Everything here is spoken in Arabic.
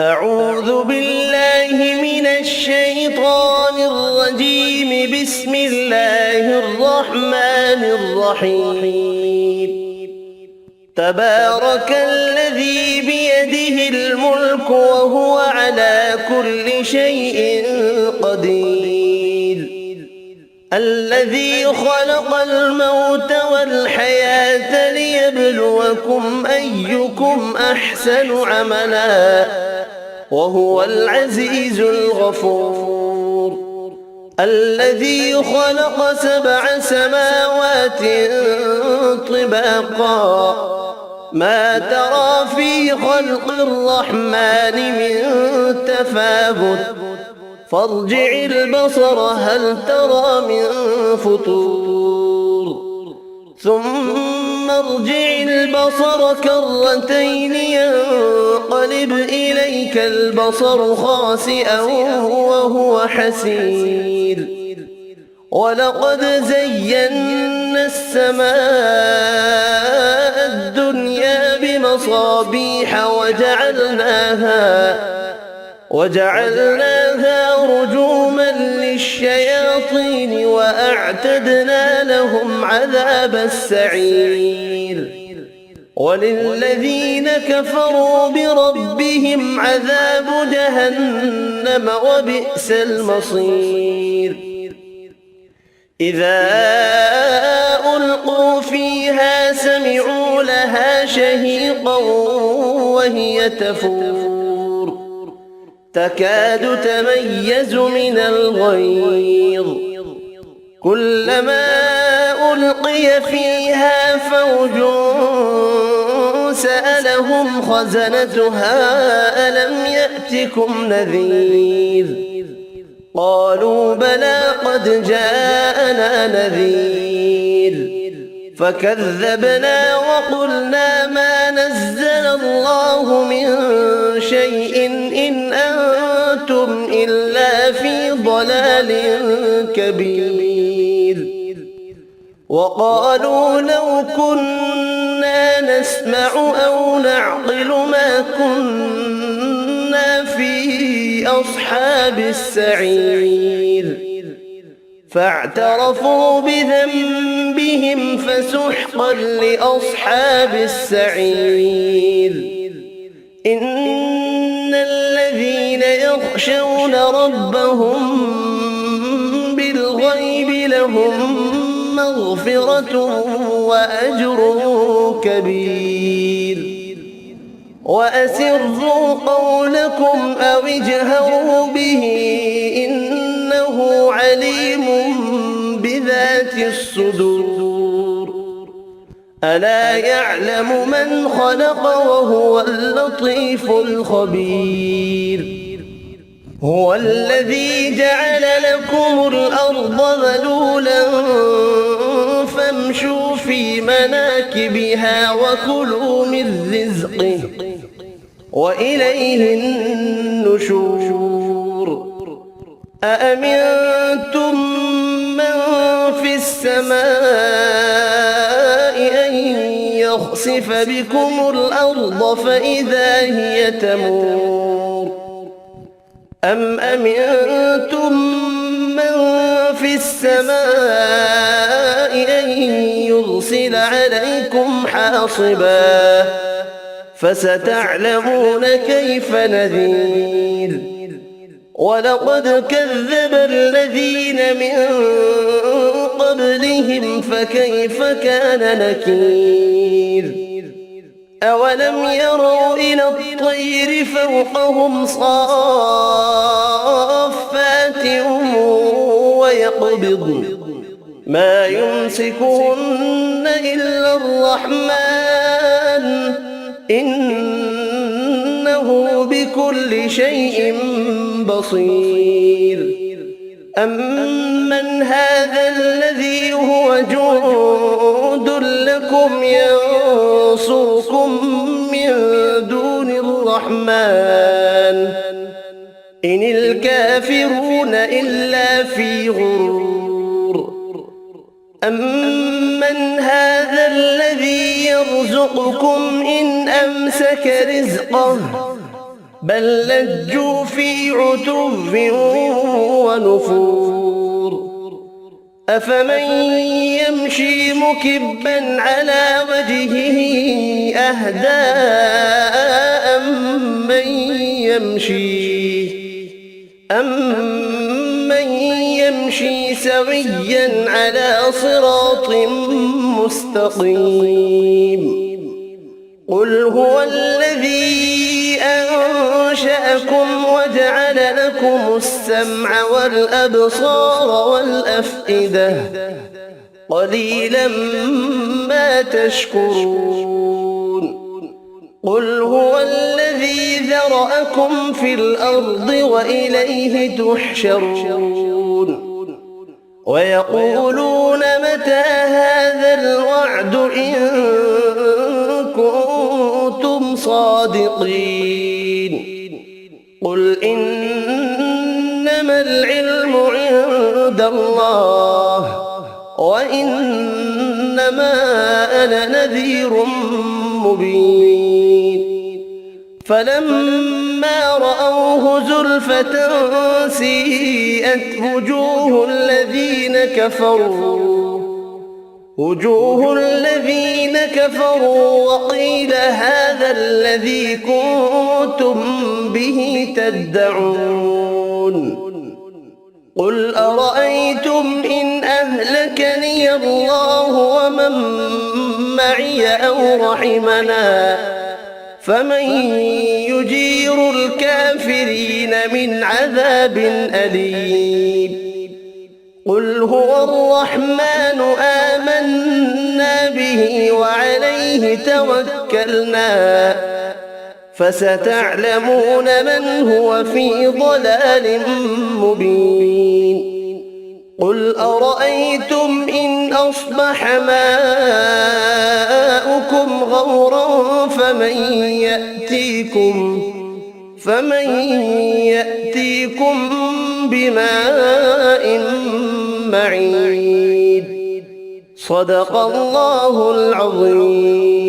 أعوذ بالله من الشيطان الرجيم. بسم الله الرحمن الرحيم. تبارك الذي بيده الملك وهو على كل شيء قدير. الذي خلق الموت والحياة ليبلوكم أيكم أحسن عملا وهو العزيز الغفور. الذي خلق 7 سماوات طباقا ما ترى في خلق الرحمن من تفاوت فارجع البصر هل ترى من فطور ثم ارجع البصر كرتين ينقلب إليك البصر خاسئا وهو حسير. ولقد زينا السماء الدنيا بمصابيح وجعلناها رجوما للشياطين وأعتدنا لهم عذاب السعير. وللذين كفروا بربهم عذاب جهنم وبئس المصير. إذا ألقوا فيها سمعوا لها شهيقا وهي تفور تكاد تميز من الغيظ. كلما ألقي فيها فوج سألهم خزنتها ألم يأتكم نذير قالوا بلى قد جاءنا نذير فكذبنا وقلنا ما نزل الله من شيء إن أنتم إلا في ضلال كبير. وقالوا لو كنا نسمع أو نعقل ما كنا في أصحاب السعير فاعترفوا بذنبهم فسحقا لأصحاب السعير. إن الذين يخشون ربهم بالغيب لهم مغفرة وأجر كبير. وأسروا قولكم أو اجهروا به إنه عليم بذات الصدور. ألا يعلم من خلق وهو اللطيف الخبير. هو الذي جعل لكم الأرض ذلولا فامشوا في مناكبها وكلوا من رزقه وإليه النشور. أأمنتم من في السماء أن يخسف بكم الأرض فإذا هي تمور أم أمنتم من في السماء أن يرسل عليكم حاصبا فستعلمون كيف نذير. ولقد كذب الذين من قبلهم فكيف كان نكير. أولم يروا إلى الطير فوقهم صافات ويقبضن ما يمسكهن إلا الرحمن إنه بكل شيء بصير. أمن هذا الذي هو جند لكم ينصركم من دون الرحمن إن الكافرون إلا في غرور. أمن هذا الذي يرزقكم إن أمسك رزقه بل لجوا في عتو ونفور أفمن يمشي مكبا على وجهه أهدى أمن يمشي سويا على صراط مستقيم قل هو الذي أنشأكم وجعل لكم السمع والأبصار والأفئدة قليلا ما تشكرون قل هو الذي ذرأكم في الأرض وإليه تحشرون ويقولون متى هذا الوعد إن كنتم صادقين قل إنما العلم عند الله وإنما أنا نذير مبين فلما رأوه زلفة سيئت وجوه الذين كفروا وقيل هذا الذي كنتم به تدعون قل أرأيتم إن أهلكني الله ومن معي أو رحمنا فمن يجير الكافرين من عذاب أليم قل هو الرحمن آمنا به وعليه توكلنا فستعلمون من هو في ضلال مبين قل أرأيتم إن أصبح ماؤكم غورا فمن يأتيكم بماء معين صدق الله العظيم.